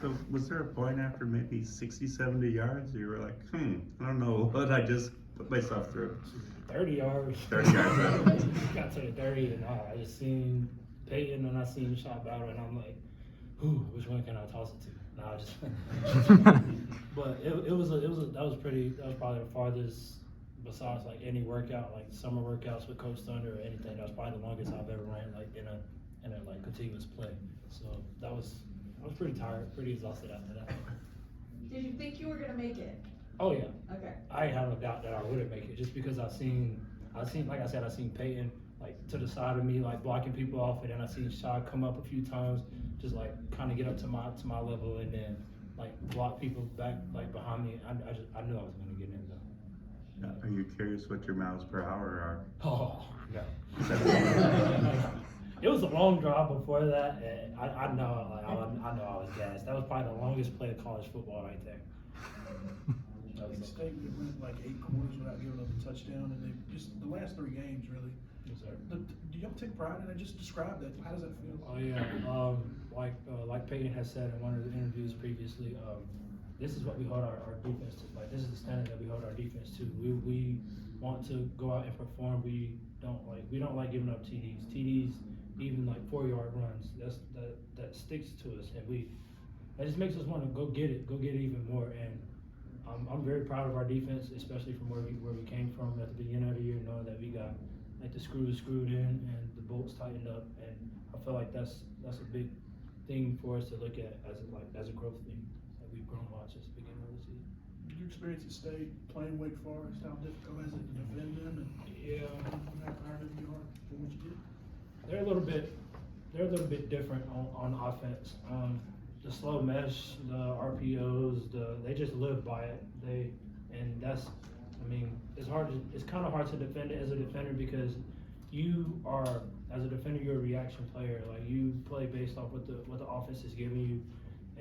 So was there a point after maybe 60, 70 yards you were like, I don't know what I just put myself through? 30 yards. 30 yards. Got to the 30 and I just seen Peyton and I seen shot battle and I'm like, which one can I toss it to? No, I just. But that was probably the farthest besides like any workout, like summer workouts with Coach Thunder or anything. That was probably the longest I've ever ran like in a like continuous play. So I was pretty tired, pretty exhausted after that. Did you think you were gonna make it? Oh yeah. Okay. I had no doubt that I wouldn't make it just because I seen like I said, I seen Peyton like to the side of me like blocking people off, and then I seen Shaw come up a few times, just like kind of get up to my level, and then like block people back like behind me. I knew I was gonna get in though. Are you curious what your miles per hour are? Oh no. It was a long drive before that, and I know I was gassed. That was probably the longest play of college football right there. State went like 8 quarters without giving up a touchdown, and they just the last 3 games really. Yes, sir. Do y'all take pride in it? Just describe that. How does that feel? Oh yeah. Like Peyton has said in one of the interviews previously, this is what we hold our defense to. Like this is the standard that we hold our defense to. We want to go out and perform. We don't like giving up TDs. TDs, even like 4-yard runs. That sticks to us, and that just makes us want to go get it even more. And I'm very proud of our defense, especially from where we came from at the beginning of the year, knowing that we got like the screws screwed in and the bolts tightened up, and I feel like that's a big thing for us to look at as a growth thing that we've grown a lot since the beginning of the season. Your experience at State playing Wake Forest, how difficult is it to defend them? And Yeah, how tired you are for what you did? they're a little bit different on offense. The slow mesh, the RPOs, they just live by it. It's kind of hard to defend it as a defender because as a defender, you're a reaction player. Like you play based off what the offense is giving you,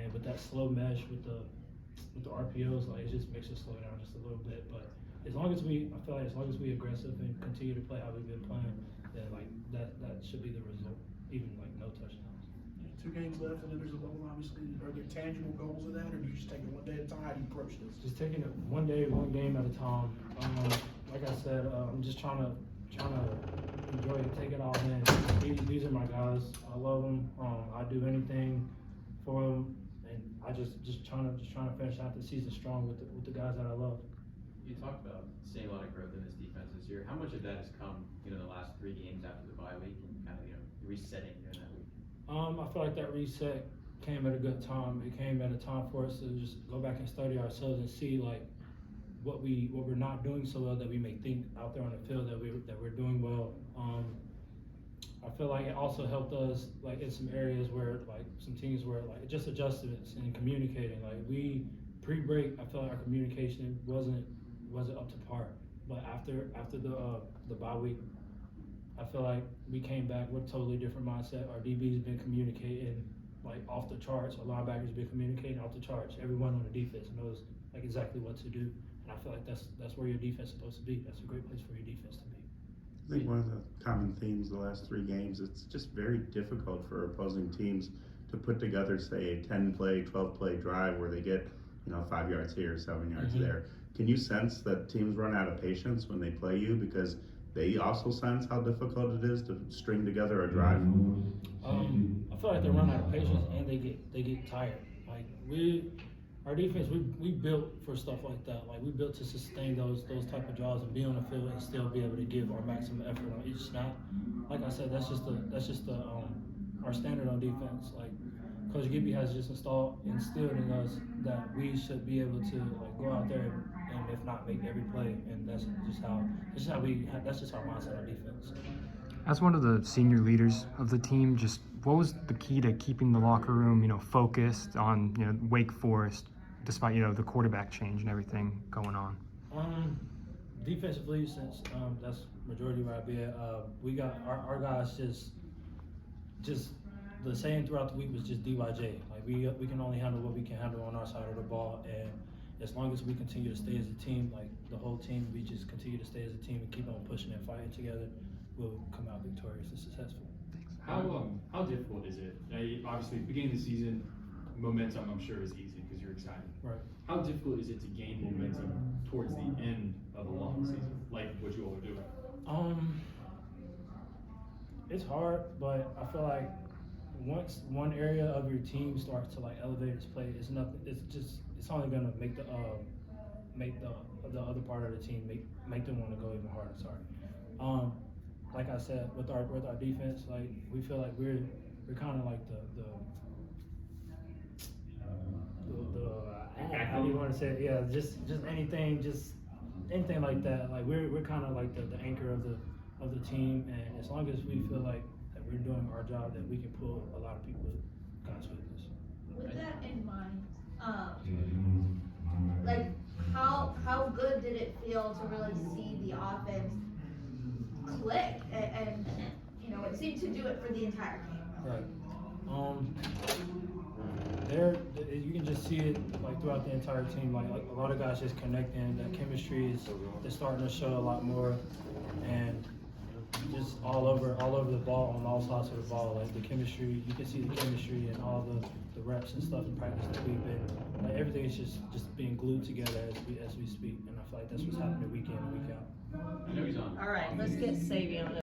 and with that slow mesh with the RPOs, like it just makes us slow down just a little bit. But I feel like as long as we aggressive and continue to play how we've been playing, then like that should be the result, even like no touchdowns. 2 games left, and then there's a bowl. Obviously, are there tangible goals of that, or do you just take it one day at a time? How do you approach this? Just taking it one day, one game at a time. Like I said, I'm just trying to enjoy it, take it all in. These are my guys. I love them. I do anything for them, and I just trying to finish out the season strong with the guys that I love. You talked about seeing a lot of growth in this defense this year. How much of that has come, the last 3 games after the bye week and kind of, resetting during that week? I feel like that reset came at a good time. It came at a time for us to just go back and study ourselves and see like what we're not doing so well that we may think out there on the field that we're doing well. I feel like it also helped us like in some areas where like some teams were like just adjustments and communicating. Like we pre-break, I felt like our communication wasn't up to par. But after the bye week, I feel like we came back with a totally different mindset. Our DB's been communicating like off the charts. Our linebackers been communicating off the charts. Everyone on the defense knows like exactly what to do. And I feel like that's where your defense is supposed to be. That's a great place for your defense to be. I think one of the common themes the last 3 games, it's just very difficult for opposing teams to put together, say, a 10-play, 12-play drive where they get, 5 yards here, 7 yards there. Can you sense that teams run out of patience when they play you because they also sense how difficult it is to string together a drive? I feel like they run out of patience and they get tired. Like our defense, we built for stuff like that. Like we built to sustain those type of drives and be on the field and still be able to give our maximum effort on each snap. Like I said, that's just our standard on defense. Like Coach Gibby has just instilled in us that we should be able to like go out there and if not make every play, and that's just our mindset on defense. As one of the senior leaders of the team, just what was the key to keeping the locker room, focused on, Wake Forest, despite, the quarterback change and everything going on? Defensively, since that's majority where I be at, we got our guys just the saying throughout the week was just DYJ. Like we can only handle what we can handle on our side of the ball, and as long as we continue to stay as a team, like the whole team, we just continue to stay as a team and keep on pushing and fighting together, we'll come out victorious and successful. How difficult is it? Obviously, beginning of the season, momentum, I'm sure, is easy because you're excited. Right. How difficult is it to gain momentum towards the end of a long season, like what you all are doing? It's hard, but I feel like once one area of your team starts to like elevate its play, it's nothing. It's only gonna make the other part of the team make them want to go even harder. Sorry. Like I said, with our defense, like we feel like we're kind of like the how do you want to say it? Yeah, just anything like that. Like we're kind of like the anchor of the team, and as long as we feel like that we're doing our job, that we can pull a lot of people guys with us. With that in mind, like how good did it feel to really see the offense click and you know, it seemed to do it for the entire game. Right. You can just see it like throughout the entire team. Like a lot of guys just connecting. The chemistry is starting to show a lot more, and just all over the ball on all sides of the ball. Like the chemistry, you can see the chemistry and all the reps and stuff in practice that we've been. Like everything is just being glued together as we speak, and I feel like that's what's happening week in and week out. I know he's on. All right, let's get Savion